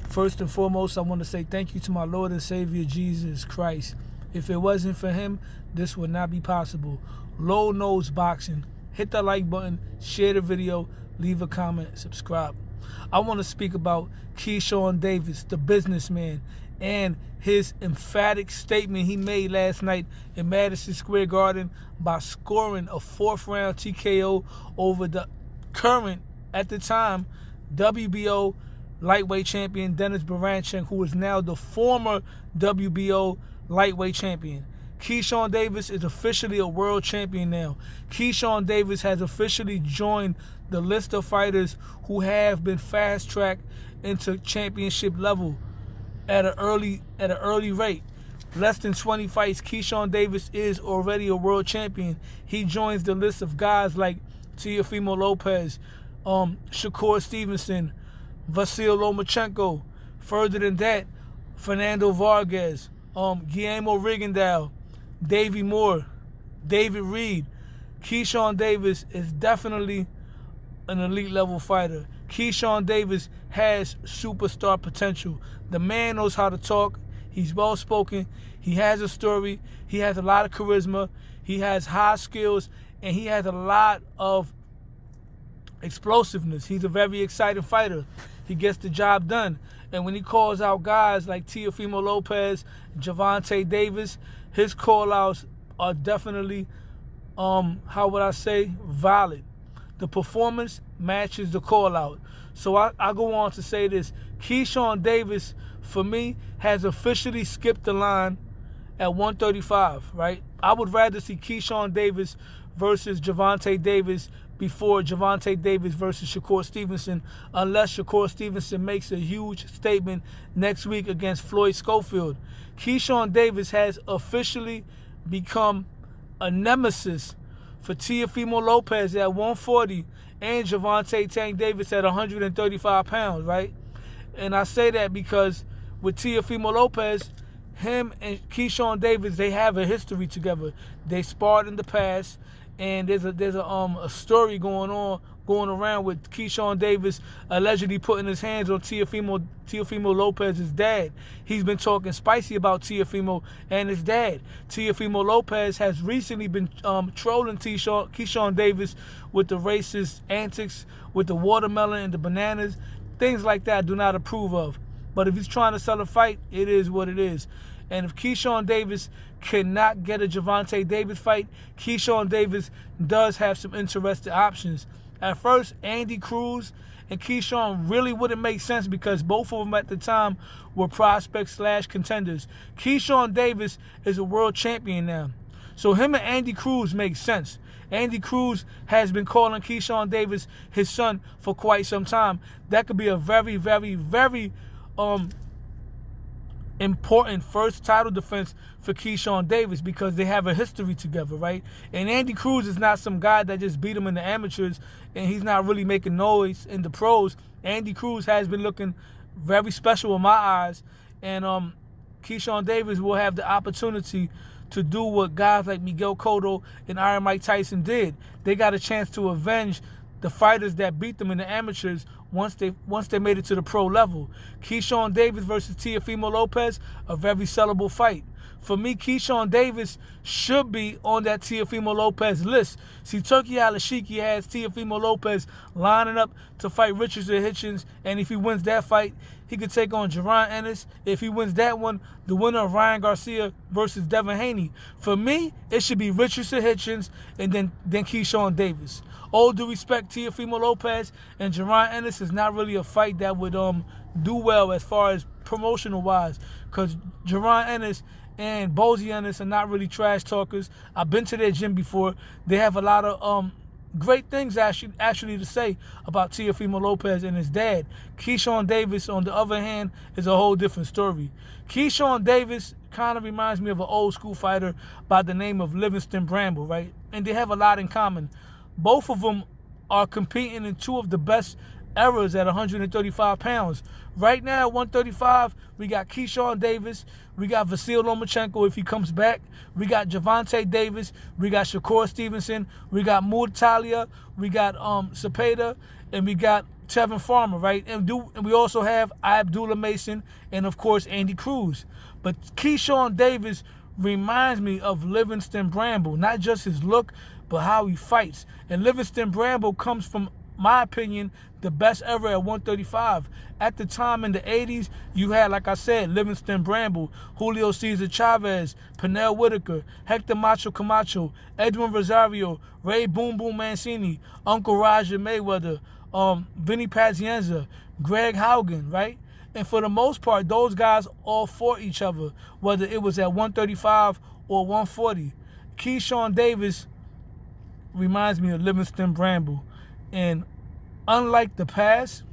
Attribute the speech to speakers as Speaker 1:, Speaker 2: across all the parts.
Speaker 1: First and foremost, I want to say thank you to my Lord and Savior, Jesus Christ. If it wasn't for him, this would not be possible. Low Nose Boxing. Hit that like button, share the video, leave a comment, subscribe. I want to speak about Keyshawn Davis, the businessman, and his emphatic statement he made last night in Madison Square Garden by scoring a 4th-round TKO over the current, at the time, WBO lightweight champion Dennis Baranchyk, who is now the former WBO lightweight champion. Keyshawn Davis is officially a world champion now. Keyshawn Davis has officially joined the list of fighters who have been fast-tracked into championship level at an early rate. Less than 20 fights, Keyshawn Davis is already a world champion. He joins the list of guys like Teofimo Lopez, Shakur Stevenson, Vasyl Lomachenko. Further than that, Fernando Vargas, Guillermo Rigondeaux, Davey Moore, David Reed. Keyshawn Davis is definitely an elite level fighter. Keyshawn Davis has superstar potential. The man knows how to talk. He's well spoken. He has a story. He has a lot of charisma. He has high skills, and he has a lot of explosiveness. He's a very exciting fighter. He gets the job done. And when he calls out guys like Teofimo Lopez, Gervonta Davis, his call-outs are definitely, valid. The performance matches the call-out. So I go on to say this. Keyshawn Davis, for me, has officially skipped the line at 135, right? I would rather see Keyshawn Davis versus Gervonta Davis before Gervonta Davis versus Shakur Stevenson, unless Shakur Stevenson makes a huge statement next week against Floyd Schofield. Keyshawn Davis has officially become a nemesis for Teofimo Lopez at 140 and Gervonta Tank Davis at 135 pounds, right? And I say that because with Teofimo Lopez, him and Keyshawn Davis, they have a history together. They sparred in the past, and there's a story going around with Keyshawn Davis allegedly putting his hands on Teofimo Lopez's dad. He's been talking spicy about Teofimo and his dad. Teofimo Lopez has recently been trolling Keyshawn Davis with the racist antics, with the watermelon and the bananas, things like that I do not approve of. But if he's trying to sell a fight, it is what it is. And if Keyshawn Davis cannot get a Gervonta Davis fight, Keyshawn Davis does have some interesting options. At first, Andy Cruz and Keyshawn really wouldn't make sense because both of them at the time were prospects/contenders. Keyshawn Davis is a world champion now. So him and Andy Cruz make sense. Andy Cruz has been calling Keyshawn Davis his son for quite some time. That could be a very, very, very important first title defense for Keyshawn Davis because they have a history together, right? And Andy Cruz is not some guy that just beat him in the amateurs and he's not really making noise in the pros. Andy Cruz has been looking very special in my eyes, and Keyshawn Davis will have the opportunity to do what guys like Miguel Cotto and Iron Mike Tyson did. They got a chance to avenge the fighters that beat them in the amateurs once they made it to the pro level. Keyshawn Davis versus Teofimo Lopez, a very sellable fight. For me, Keyshawn Davis should be on that Teofimo Lopez list. See, Turkey Alashiki has Teofimo Lopez lining up to fight Richardson Hitchens, and if he wins that fight, he could take on Jaron Ennis. If he wins that one, the winner of Ryan Garcia versus Devin Haney. For me, it should be Richardson Hitchens and then Keyshawn Davis. All due respect, Teofimo Lopez and Jaron Ennis is not really a fight that would do well as far as promotional-wise, because Jaron Ennis and Bozy Ennis are not really trash talkers. I've been to their gym before. They have a lot of great things actually to say about Teofimo Lopez and his dad. Keyshawn Davis, on the other hand, is a whole different story. Keyshawn Davis kind of reminds me of an old school fighter by the name of Livingston Bramble, right? And they have a lot in common. Both of them are competing in two of the best eras at 135 pounds. Right now at 135, we got Keyshawn Davis, we got Vasyl Lomachenko if he comes back, we got Gervonta Davis, we got Shakur Stevenson, we got Murtalia, we got Cepeda, and we got Tevin Farmer, right? And we also have Abdullah Mason and, of course, Andy Cruz. But Keyshawn Davis reminds me of Livingston Bramble, not just his look, but how he fights. And Livingston Bramble comes from, my opinion, the best ever at 135. At the time in the 80s, you had, like I said, Livingston Bramble, Julio Cesar Chavez, Pernell Whitaker, Hector Macho Camacho, Edwin Rosario, Ray Boom Boom Mancini, Uncle Roger Mayweather, Vinny Pazienza, Greg Haugen, right? And for the most part, those guys all fought each other, whether it was at 135 or 140. Keyshawn Davis reminds me of Livingston Bramble. And unlike the past,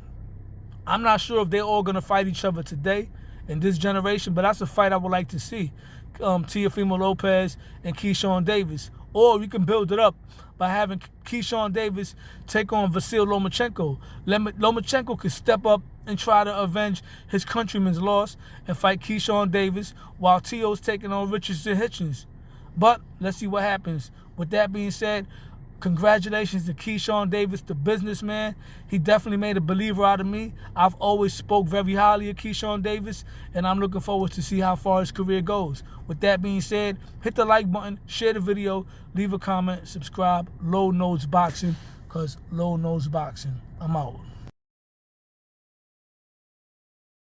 Speaker 1: I'm not sure if they're all going to fight each other today in this generation, but that's a fight I would like to see. Teofimo Lopez and Keyshawn Davis. Or we can build it up by having Keyshawn Davis take on Vasyl Lomachenko. Lomachenko could step up and try to avenge his countryman's loss and fight Keyshawn Davis while Tio's taking on Richardson Hitchens. But let's see what happens. With that being said, congratulations to Keyshawn Davis, the businessman. He definitely made a believer out of me. I've always spoke very highly of Keyshawn Davis, and I'm looking forward to see how far his career goes. With that being said, hit the like button, share the video, leave a comment, subscribe. Low Nose Boxing, because Low Nose Boxing. I'm out.